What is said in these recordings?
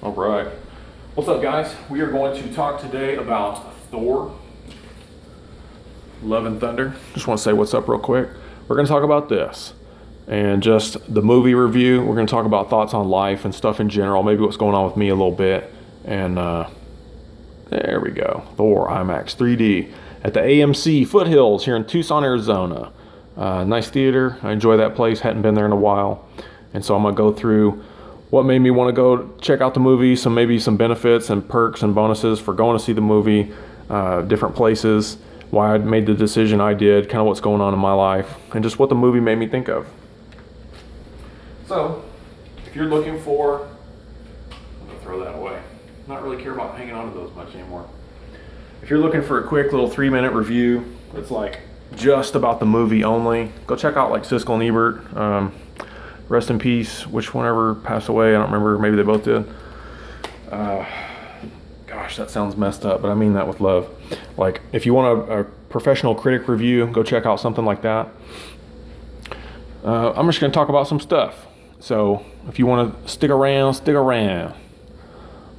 All right. What's up, guys? We are going to talk today about Thor, Love and Thunder. Just want to say what's up real quick. We're going to talk about this and just the movie review. We're going to talk about thoughts on life and stuff in general, maybe what's going on with me a little bit. And there we go. Thor IMAX 3D at the AMC Foothills here in Tucson, Arizona. Nice theater. I enjoy that place. Hadn't been there in a while. And so I'm going to go through what made me want to go check out the movie, maybe some benefits and perks and bonuses for going to see the movie, different places, why I made the decision I did, kind of what's going on in my life, and just what the movie made me think of. So, if you're looking for, I'm going to throw that away. Not really care about hanging on to those much anymore. If you're looking for a quick little 3-minute review that's like just about the movie only, go check out like Siskel and Ebert. Rest in peace, which one ever passed away, I don't remember, maybe they both did. Gosh, that sounds messed up, but I mean that with love. Like, if you want a professional critic review, go check out something like that. I'm just gonna talk about some stuff. So, if you wanna stick around, stick around.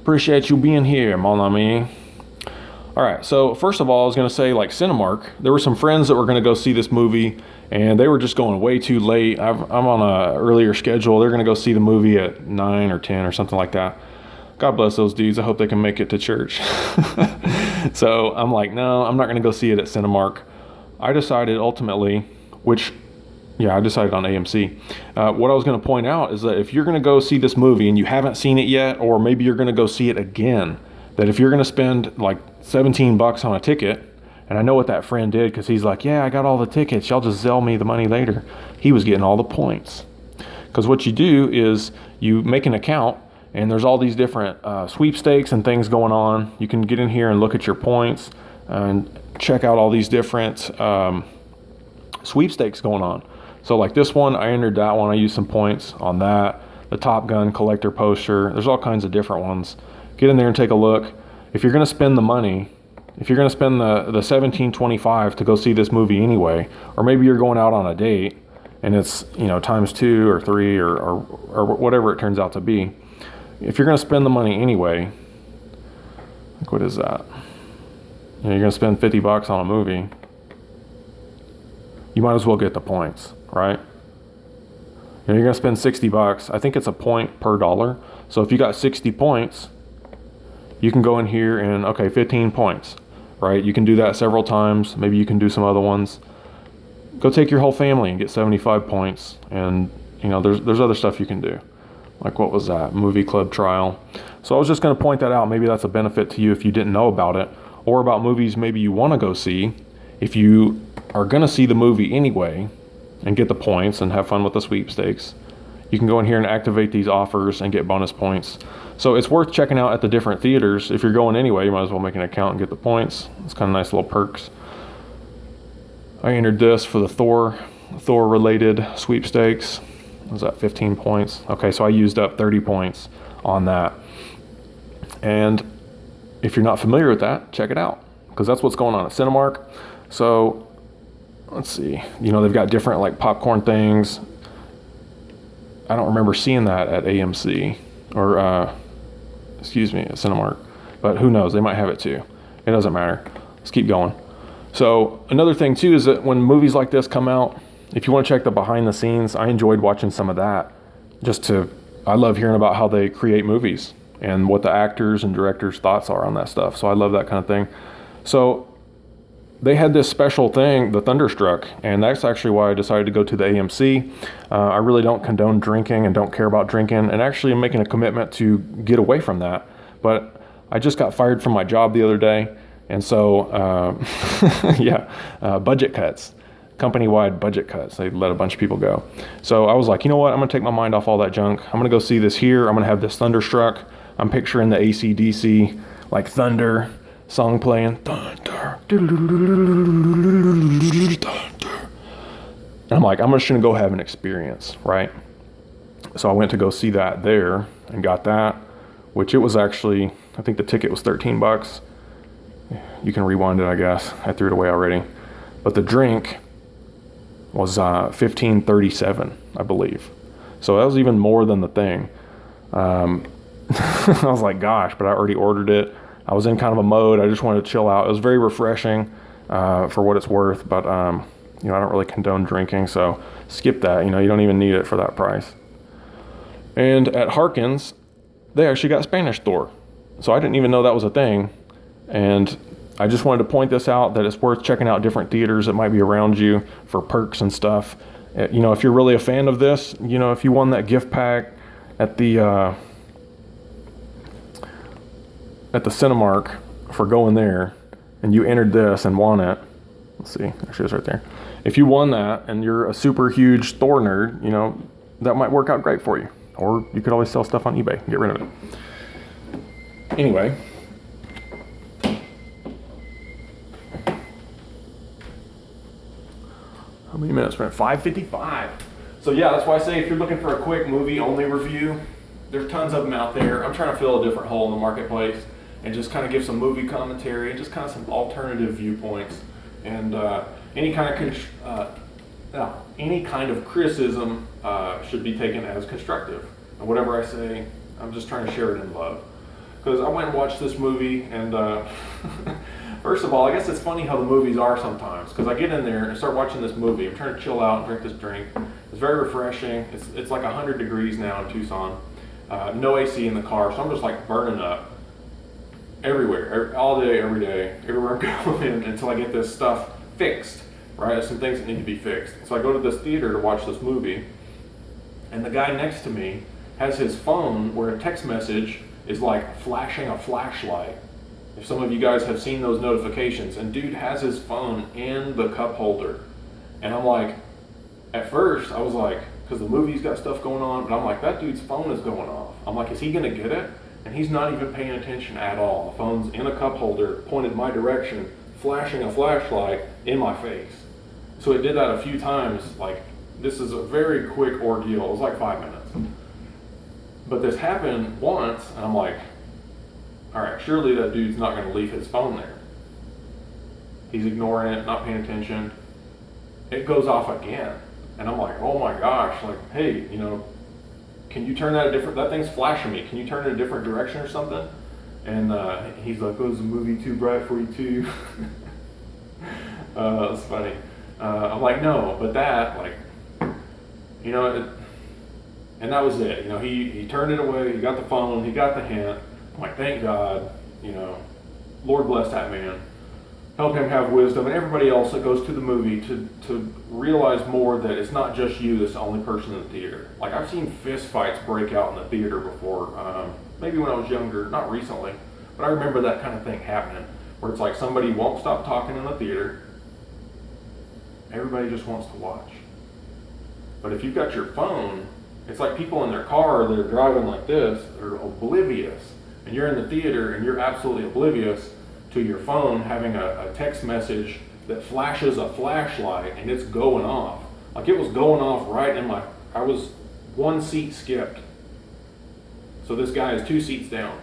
Appreciate you being here, mon ami. All right, so first of all, I was gonna say, like, Cinemark, there were some friends that were gonna go see this movie, and they were just going way too late. I'm on a earlier schedule. They're gonna go see the movie at 9 or 10 or something like that. God bless those dudes. I hope they can make it to church. So I'm like, no, I'm not gonna go see it at Cinemark. I decided ultimately, I decided on AMC. What I was gonna point out is that if you're gonna go see this movie and you haven't seen it yet, or maybe you're gonna go see it again, that if you're gonna spend like $17 on a ticket, and I know what that friend did, because he's like, yeah, I got all the tickets, y'all just Zelle me the money later. He was getting all the points. Because what you do is you make an account, and there's all these different sweepstakes and things going on. You can get in here and look at your points and check out all these different sweepstakes going on. So like this one, I entered that one, I used some points on that. The Top Gun collector poster, there's all kinds of different ones. Get in there and take a look. If you're gonna spend the money, if you're going to spend the $17.25 to go see this movie anyway, or maybe you're going out on a date and it's, times 2 or 3 or whatever it turns out to be, if you're going to spend the money anyway, like what is that? You're going to spend $50 on a movie, you might as well get the points, right? You're going to spend $60. I think it's a point per dollar. So if you got 60 points, you can go in here and, 15 points. Right? You can do that several times. Maybe you can do some other ones. Go take your whole family and get 75 points. And, there's other stuff you can do. Like, what was that? Movie club trial. So I was just going to point that out. Maybe that's a benefit to you if you didn't know about it. Or about movies maybe you want to go see. If you are going to see the movie anyway and get the points and have fun with the sweepstakes, you can go in here and activate these offers and get bonus points. So it's worth checking out at the different theaters. If you're going anyway, you might as well make an account and get the points. It's kind of nice little perks. I entered this for the Thor related sweepstakes. What was that, 15 points? Okay, so I used up 30 points on that. And if you're not familiar with that, check it out, because that's what's going on at Cinemark. So let's see, they've got different like popcorn things. I don't remember seeing that at AMC or at Cinemark, but who knows, they might have it too. It doesn't matter. Let's keep going. So another thing too is that when movies like this come out, if you want to check the behind the scenes, I enjoyed watching some of that. I love hearing about how they create movies and what the actors and directors' thoughts are on that stuff. So I love that kind of thing. So they had this special thing, the Thunderstruck, and that's actually why I decided to go to the AMC. I really don't condone drinking and don't care about drinking, and actually I'm making a commitment to get away from that. But I just got fired from my job the other day, and so, budget cuts, company-wide budget cuts. They let a bunch of people go. So I was like, you know what, I'm gonna take my mind off all that junk. I'm gonna go see this here. I'm gonna have this Thunderstruck. I'm picturing the AC/DC, like thunder, song playing, thunder, and I'm like, I'm just gonna go have an experience, right? So I went to go see that there and got that, which it was actually, I think the ticket was $13. You can rewind it, I guess. I threw it away already. But the drink was $15.37, I believe. So that was even more than the thing. I was like, gosh, but I already ordered it. I was in kind of a mode. I just wanted to chill out. It was very refreshing for what it's worth, but you know, I don't really condone drinking, so skip that. You know, you don't even need it for that price. And at Harkins, they actually got Spanish Thor. So I didn't even know that was a thing. And I just wanted to point this out, that it's worth checking out different theaters that might be around you for perks and stuff. You know, if you're really a fan of this, you know, if you won that gift pack at the Cinemark for going there, and you entered this and won it. Let's see, actually it's right there. If you won that and you're a super huge Thor nerd, you know, that might work out great for you. Or you could always sell stuff on eBay and get rid of it. Anyway. How many minutes? We're at 5:55. So yeah, that's why I say if you're looking for a quick movie-only review, there's tons of them out there. I'm trying to fill a different hole in the marketplace and just kind of give some movie commentary and just kind of some alternative viewpoints. And any kind of criticism should be taken as constructive. And whatever I say, I'm just trying to share it in love. Because I went and watched this movie, and first of all, I guess it's funny how the movies are sometimes. Because I get in there and start watching this movie. I'm trying to chill out and drink this drink. It's very refreshing. It's like 100 degrees now in Tucson. No AC in the car, so I'm just like burning up everywhere, all day, every day, everywhere I'm going until I get this stuff fixed, right? There's some things that need to be fixed. So I go to this theater to watch this movie, and the guy next to me has his phone where a text message is like flashing a flashlight. If some of you guys have seen those notifications, and dude has his phone in the cup holder. And I'm like, at first I was like, because the movie's got stuff going on, but I'm like, that dude's phone is going off. I'm like, is he gonna get it? And he's not even paying attention at all. The phone's in a cup holder, pointed my direction, flashing a flashlight in my face. So it did that a few times. Like, this is a very quick ordeal. It was like 5 minutes. But this happened once, and I'm like, all right, surely that dude's not gonna leave his phone there. He's ignoring it, not paying attention. It goes off again. And I'm like, oh my gosh, like, hey, you know, can you turn that that thing's flashing me. Can you turn it a different direction or something? And he's like, oh, is the movie too bright for you too? It's funny. I'm like, no, but that, like, you know, and that was it. You know, he turned it away, he got the phone, he got the hint. I'm like, thank God, you know, Lord bless that man. Help him have wisdom, and everybody else that goes to the movie to realize more that it's not just you that's the only person in the theater. Like, I've seen fist fights break out in the theater before, maybe when I was younger, not recently, but I remember that kind of thing happening, where it's like somebody won't stop talking in the theater, everybody just wants to watch. But if you've got your phone, it's like people in their car that are driving like this, they're oblivious, and you're in the theater and you're absolutely oblivious to your phone having a text message that flashes a flashlight and it's going off. Like, it was going off right in I was one seat skipped. So this guy is 2 seats down.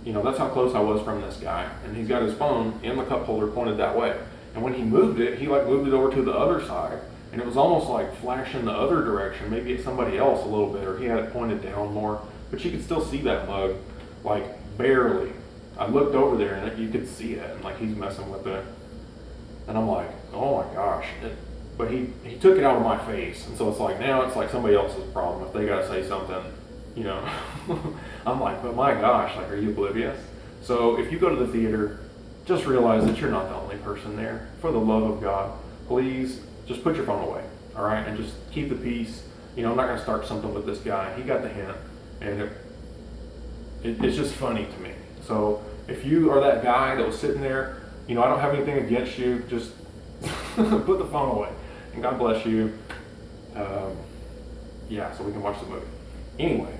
You know, that's how close I was from this guy. And he's got his phone in the cup holder pointed that way. And when he moved it, he like moved it over to the other side. And it was almost like flashing the other direction, maybe at somebody else a little bit, or he had it pointed down more. But you could still see that mug, like, barely. I looked over there and you could see it, and like he's messing with it. And I'm like, oh my gosh. But he took it out of my face. And so it's like, now it's like somebody else's problem if they got to say something, you know. I'm like, but my gosh, like, are you oblivious? So if you go to the theater, just realize that you're not the only person there. For the love of God, please just put your phone away, all right? And just keep the peace. You know, I'm not going to start something with this guy. He got the hint. And it's just funny to me. So if you are that guy that was sitting there, you know, I don't have anything against you, just put the phone away. And God bless you. Yeah, so we can watch the movie. Anyway,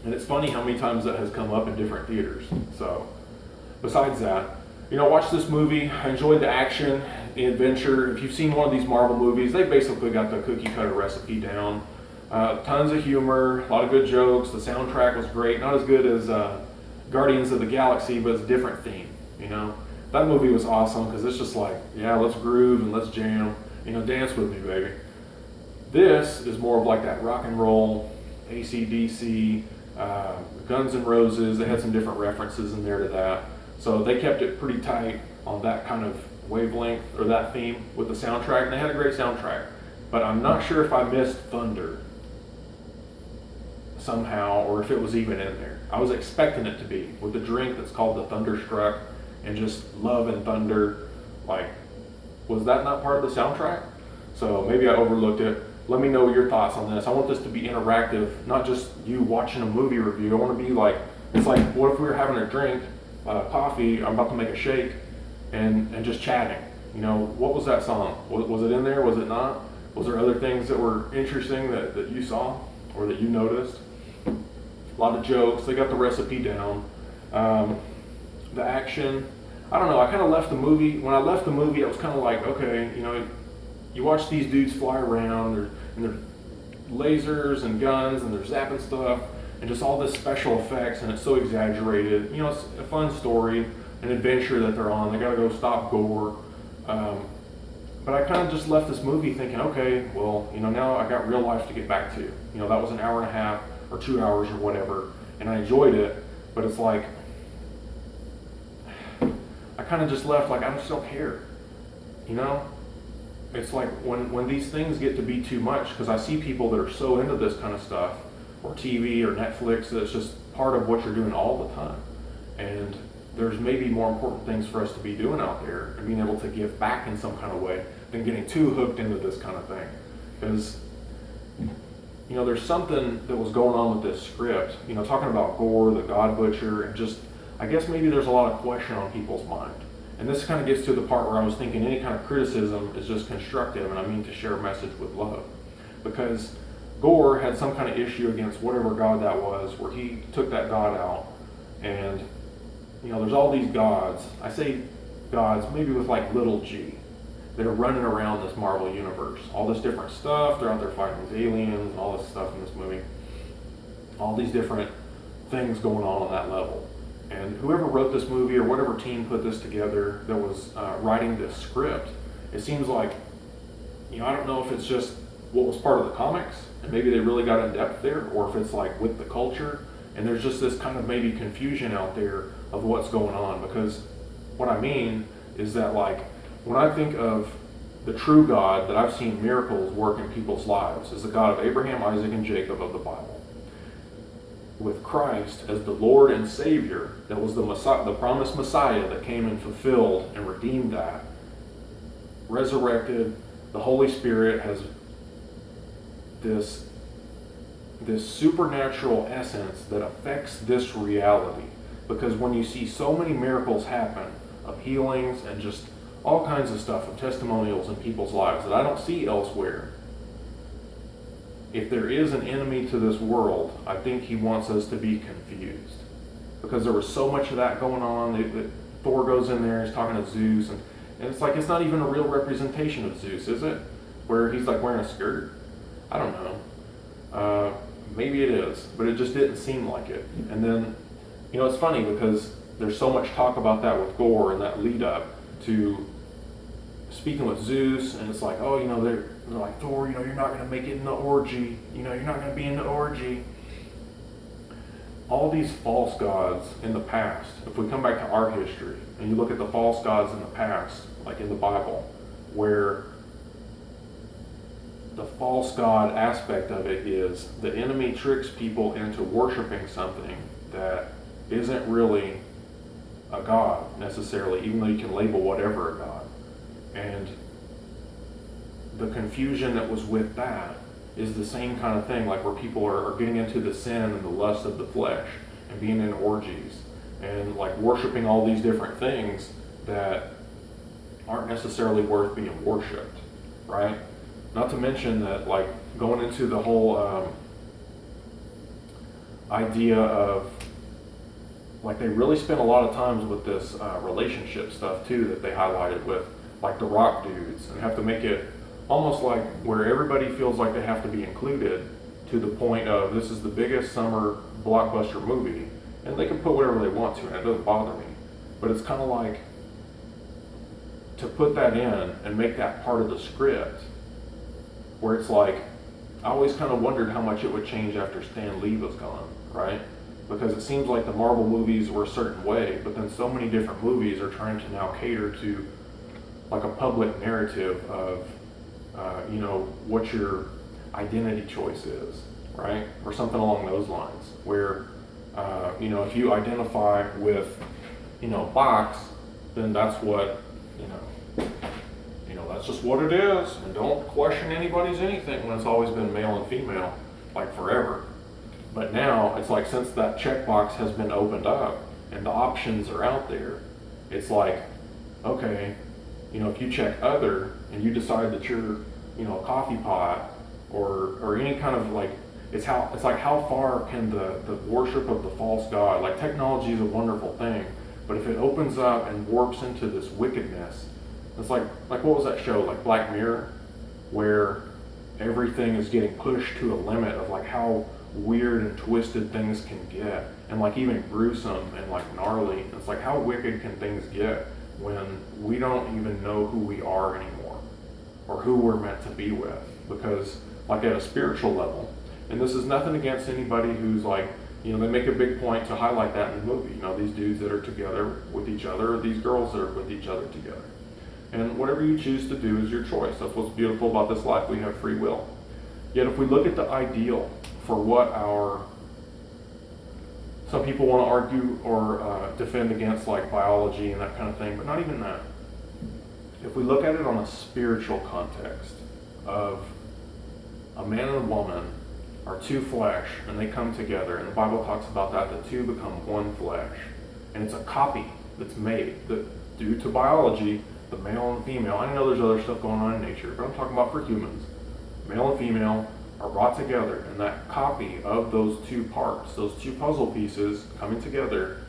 and it's funny how many times that has come up in different theaters. So besides that, you know, watch this movie. I enjoyed the action, the adventure. If you've seen one of these Marvel movies, they basically got the cookie cutter recipe down. Tons of humor, a lot of good jokes. The soundtrack was great. Not as good as Guardians of the Galaxy, but it's a different theme, you know. That movie was awesome because it's just like, yeah, let's groove and let's jam, you know, dance with me, baby. This is more of like that rock and roll, AC/DC, Guns N' Roses, they had some different references in there to that. So they kept it pretty tight on that kind of wavelength or that theme with the soundtrack, and they had a great soundtrack. But I'm not sure if I missed Thunder somehow, or if it was even in there. I was expecting it to be, with the drink that's called the Thunderstruck, and just love and thunder. Like, was that not part of the soundtrack? So maybe I overlooked it. Let me know your thoughts on this. I want this to be interactive, not just you watching a movie review. I want to be like, it's like, what if we were having a drink, coffee, I'm about to make a shake, and just chatting. You know, what was that song? Was it in there? Was it not? Was there other things that were interesting that you saw or that you noticed? A lot of jokes. They got the recipe down. The action. I don't know. I kind of left the movie. When I left the movie, I was kind of like, okay, you know, you watch these dudes fly around, and they're lasers and guns, and they're zapping stuff, and just all this special effects, and it's so exaggerated. You know, it's a fun story, an adventure that they're on. They got to go stop Gore. But I kind of just left this movie thinking, okay, well, you know, now I got real life to get back to. You know, that was an hour and a half or 2 hours or whatever, and I enjoyed it, but it's like, I kind of just left like, I just don't care, you know? It's like when these things get to be too much, because I see people that are so into this kind of stuff, or TV or Netflix, that it's just part of what you're doing all the time. And there's maybe more important things for us to be doing out there and being able to give back in some kind of way than getting too hooked into this kind of thing. Because, you know, there's something that was going on with this script, you know, talking about Gore, the God Butcher, and just, I guess maybe there's a lot of question on people's mind. And this kind of gets to the part where I was thinking any kind of criticism is just constructive, and I mean to share a message with love. Because Gore had some kind of issue against whatever God that was, where he took that God out, and, you know, there's all these gods. I say gods maybe with like little g. They're running around this Marvel universe. All this different stuff. They're out there fighting these aliens and all this stuff in this movie. All these different things going on that level. And whoever wrote this movie or whatever team put this together that was writing this script, it seems like, you know, I don't know if it's just what was part of the comics and maybe they really got in depth there, or if it's like with the culture, and there's just this kind of maybe confusion out there of what's going on. Because what I mean is that, like, when I think of the true God that I've seen miracles work in people's lives is the God of Abraham, Isaac, and Jacob of the Bible. With Christ as the Lord and Savior, that was the Messiah, the promised Messiah that came and fulfilled and redeemed that, resurrected. The Holy Spirit has this supernatural essence that affects this reality. Because when you see so many miracles happen of healings and just all kinds of stuff, of testimonials in people's lives that I don't see elsewhere, if there is an enemy to this world, I think he wants us to be confused. Because there was so much of that going on. Thor goes in there, he's talking to Zeus, and it's like, it's not even a real representation of Zeus, is it? Where he's like wearing a skirt? I don't know. Maybe it is, but it just didn't seem like it. And then, you know, it's funny because there's so much talk about that with Gore and that lead up to speaking with Zeus, and it's like, oh, you know, they're like, Thor, you know, you're not going to make it in the orgy. You know, you're not going to be in the orgy. All these false gods in the past, if we come back to our history, and you look at the false gods in the past, like in the Bible, where the false god aspect of it is the enemy tricks people into worshiping something that isn't really a god necessarily, even though you can label whatever a god. And the confusion that was with that is the same kind of thing, like where people are getting into the sin and the lust of the flesh and being in orgies and like worshiping all these different things that aren't necessarily worth being worshipped, right? Not to mention that, like, going into the whole idea of, like, they really spent a lot of times with this relationship stuff too that they highlighted with, like, the rock dudes, and have to make it almost like where everybody feels like they have to be included, to the point of this is the biggest summer blockbuster movie, and they can put whatever they want to, and it doesn't bother me. But it's kind of like to put that in and make that part of the script, where it's like, I always kind of wondered how much it would change after Stan Lee was gone, right? Because it seems like the Marvel movies were a certain way, but then so many different movies are trying to now cater to like a public narrative of, what your identity choice is, right? Or something along those lines, where, if you identify with, box, then that's what, that's just what it is, and don't question anybody's anything when it's always been male and female, like forever. But now, it's like since that checkbox has been opened up and the options are out there, it's like, okay, if you check other and you decide that you're, a coffee pot or any kind of like, it's like how far can the worship of the false god, like technology is a wonderful thing, but if it opens up and warps into this wickedness, it's like what was that show, like Black Mirror, where everything is getting pushed to a limit of like how weird and twisted things can get, and like even gruesome and like gnarly. It's like how wicked can things get when we don't even know who we are anymore or who we're meant to be with, because like at a spiritual level, and this is nothing against anybody who's like, they make a big point to highlight that in the movie, these dudes that are together with each other, or these girls that are with each other together. And whatever you choose to do is your choice. That's what's beautiful about this life. We have free will. Yet if we look at the ideal for what some people want to argue or defend against, like biology and that kind of thing, but not even that. If we look at it on a spiritual context of a man and a woman are two flesh and they come together, and the Bible talks about that, the two become one flesh. And it's a copy that's made that due to biology, the male and the female, I know there's other stuff going on in nature, but I'm talking about for humans, male and female are brought together, and that copy of those two parts, those two puzzle pieces coming together,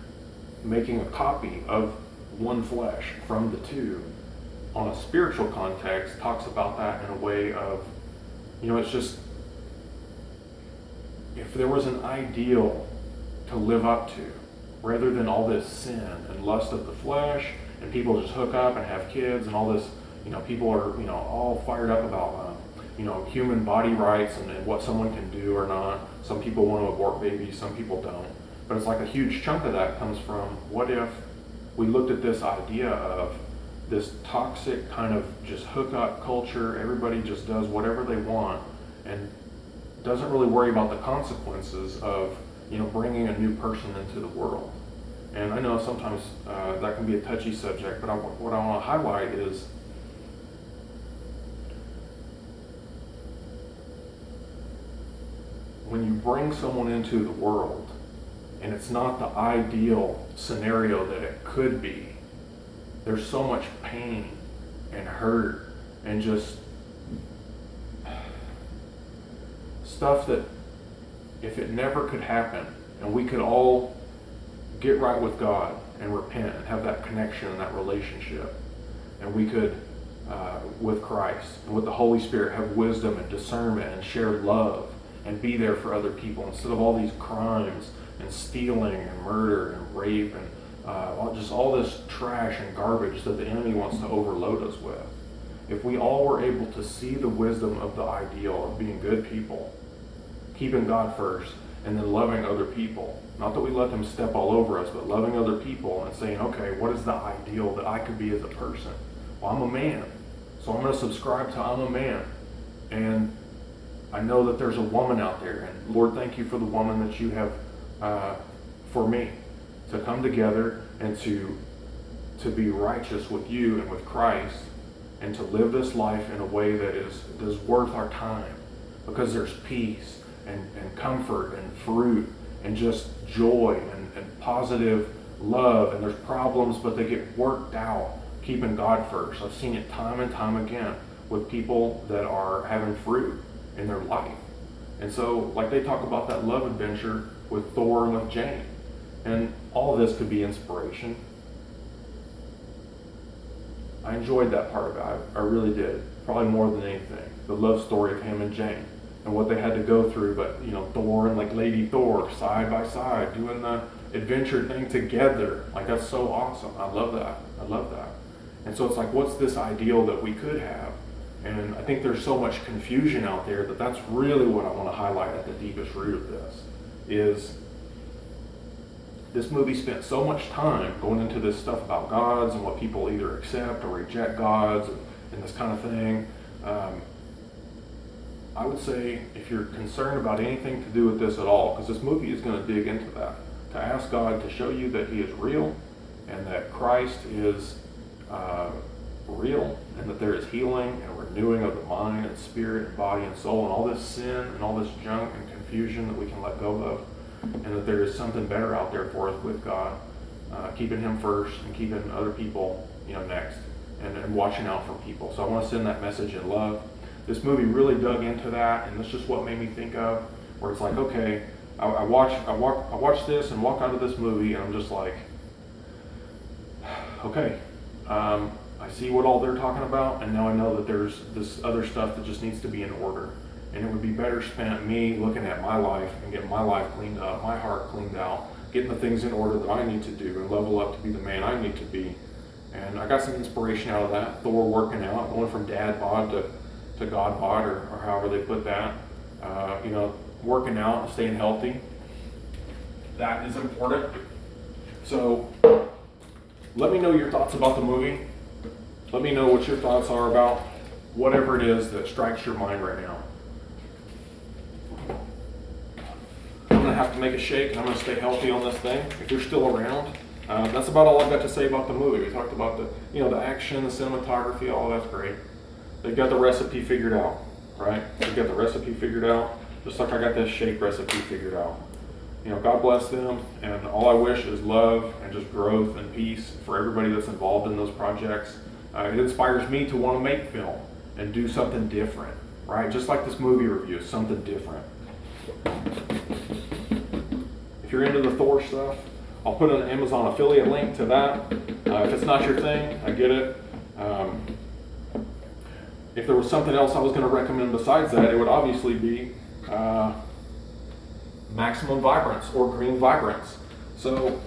making a copy of one flesh from the two, on a spiritual context, talks about that in a way of, it's just, if there was an ideal to live up to, rather than all this sin and lust of the flesh, and people just hook up and have kids and all this, people are, all fired up about, human body rights and what someone can do or not. Some people want to abort babies, some people don't. But it's like a huge chunk of that comes from, what if we looked at this idea of this toxic kind of just hookup culture, everybody just does whatever they want and doesn't really worry about the consequences of, bringing a new person into the world. And I know sometimes that can be a touchy subject, but what I want to highlight is when you bring someone into the world and it's not the ideal scenario that it could be, there's so much pain and hurt and just stuff that if it never could happen and we could all get right with God and repent and have that connection and that relationship, and we could with Christ and with the Holy Spirit have wisdom and discernment and share love and be there for other people instead of all these crimes and stealing and murder and rape and just all this trash and garbage that the enemy wants to overload us with. If we all were able to see the wisdom of the ideal of being good people, keeping God first, and then loving other people, not that we let them step all over us, but loving other people and saying, okay, what is the ideal that I could be as a person? Well, I'm a man, so I'm going to subscribe to I'm a man. And I know that there's a woman out there, and Lord, thank you for the woman that you have for me, to come together and to be righteous with you and with Christ, and to live this life in a way that is worth our time, because there's peace and comfort and fruit and just joy and positive love, and there's problems, but they get worked out keeping God first. I've seen it time and time again with people that are having fruit in their life. And so, like, they talk about that love adventure with Thor and with Jane, and all of this could be inspiration. I enjoyed that part of it. I really did, probably more than anything, the love story of him and Jane and what they had to go through. But Thor and like Lady Thor side by side doing the adventure thing together, like, that's so awesome. I love that. And so it's like, what's this ideal that we could have? And I think there's so much confusion out there that that's really what I want to highlight at the deepest root of this, is this movie spent so much time going into this stuff about gods and what people either accept or reject gods and this kind of thing. I would say if you're concerned about anything to do with this at all, because this movie is going to dig into that, to ask God to show you that he is real and that Christ is real and that there is healing and renewing of the mind and spirit and body and soul and all this sin and all this junk and confusion that we can let go of, and that there is something better out there for us with God, keeping him first and keeping other people next, and watching out for people. So I want to send that message in love. This movie really dug into that, and that's just what made me think of, where it's like, okay, I watch this and walk out of this movie, and I'm just like, okay, I see what all they're talking about, and now I know that there's this other stuff that just needs to be in order. And it would be better spent me looking at my life and getting my life cleaned up, my heart cleaned out, getting the things in order that I need to do and level up to be the man I need to be. And I got some inspiration out of that. Thor working out, going from dad bod to God bod, or however they put that. Working out and staying healthy. That is important. So let me know your thoughts about the movie. Let me know what your thoughts are about whatever it is that strikes your mind right now. I'm going to have to make a shake, and I'm going to stay healthy on this thing. If you're still around, that's about all I've got to say about the movie. We talked about the action, the cinematography, all that's great. They've got the recipe figured out, right? They've got the recipe figured out, just like I got this shake recipe figured out. God bless them, and all I wish is love and just growth and peace for everybody that's involved in those projects. It inspires me to want to make film and do something different, right? Just like this movie review, something different. If you're into the Thor stuff, I'll put an Amazon affiliate link to that. If it's not your thing, I get it. If there was something else I was going to recommend besides that, it would obviously be Maximum Vibrance or Green Vibrance. So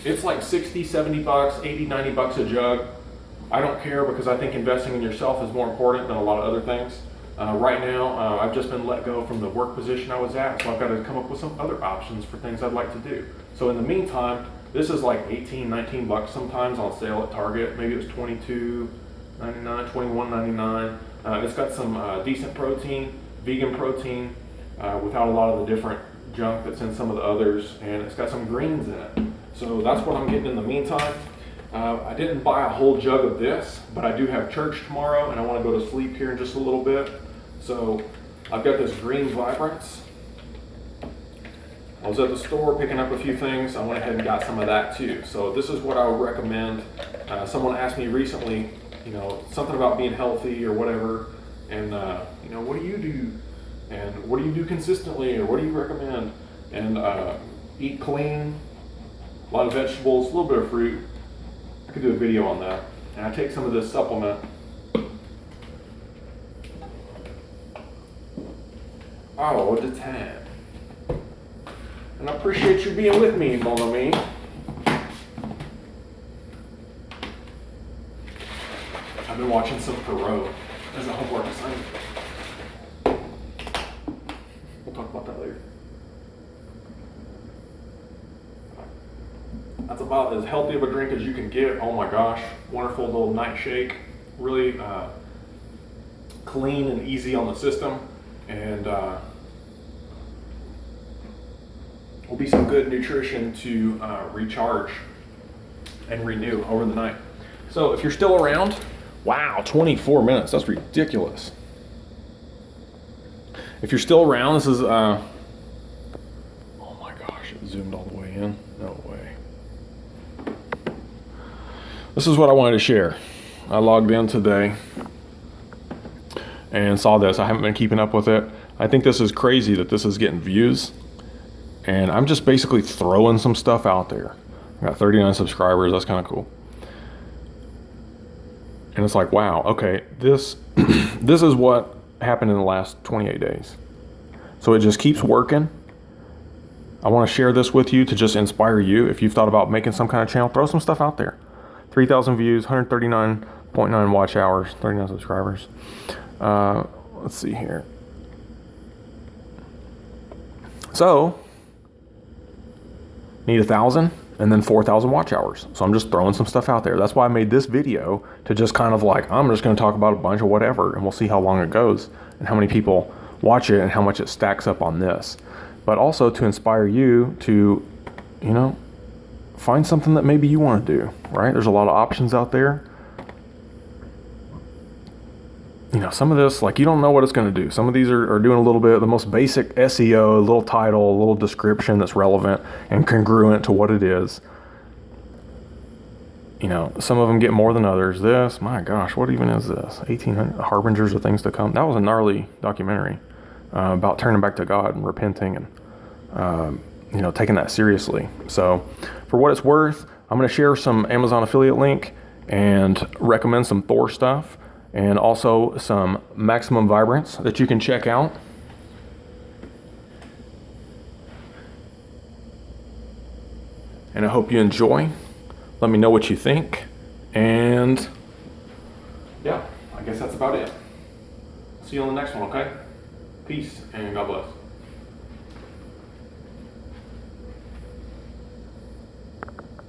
it's like 60, 70 bucks, 80, 90 bucks a jug. I don't care, because I think investing in yourself is more important than a lot of other things. Right now, I've just been let go from the work position I was at, so I've got to come up with some other options for things I'd like to do. So in the meantime, this is like 18, 19 bucks sometimes on sale at Target. Maybe it was $22.99, $21.99. It's got some decent protein, vegan protein, without a lot of the different junk that's in some of the others, and it's got some greens in it. So that's what I'm getting in the meantime. I didn't buy a whole jug of this, but I do have church tomorrow, and I want to go to sleep here in just a little bit. So I've got this Green Vibrance. I was at the store picking up a few things. I went ahead and got some of that too. So this is what I would recommend. Someone asked me recently, something about being healthy or whatever, and what do you do? And what do you do consistently, or what do you recommend? And eat clean, a lot of vegetables, a little bit of fruit. I could do a video on that. And I take some of this supplement. All the time. And I appreciate you being with me, mon ami. I've been watching some Perot as a homework assignment. We'll talk about that later. That's about as healthy of a drink as you can get. Oh my gosh, wonderful little night shake. Really clean and easy on the system, and will be some good nutrition to recharge and renew over the night. So if you're still around, wow, 24 minutes, that's ridiculous. If you're still around, this is, oh my gosh, it zoomed all the way in, no way. This is what I wanted to share. I logged in today and saw this. I haven't been keeping up with it. I think this is crazy that this is getting views. And I'm just basically throwing some stuff out there. I got 39 subscribers, that's kind of cool. And it's like, wow, okay, this is what happened in the last 28 days. So it just keeps working. I want to share this with you to just inspire you. If you've thought about making some kind of channel, throw some stuff out there. 3,000 views, 139.9 watch hours, 39 subscribers. Let's see here. So, need 1,000 and then 4,000 watch hours. So I'm just throwing some stuff out there. That's why I made this video, to just kind of like, I'm just going to talk about a bunch of whatever, and we'll see how long it goes and how many people watch it and how much it stacks up on this. But also to inspire you to, you know, find something that maybe you want to do, right? There's a lot of options out there. You know, some of this, like, you don't know what it's going to do. Some of these are doing a little bit, the most basic SEO, a little title, a little description that's relevant and congruent to what it is. You know, some of them get more than others. This, my gosh, what even is this? 1,800 Harbingers of Things to Come. That was a gnarly documentary about turning back to God and repenting and, you know, taking that seriously. So for what it's worth, I'm going to share some Amazon affiliate link and recommend some Thor stuff, and also some maximum vibrance that you can check out. And I hope you enjoy. Let me know what you think. And yeah, I guess that's about it. See you on the next one, okay? Peace and God bless.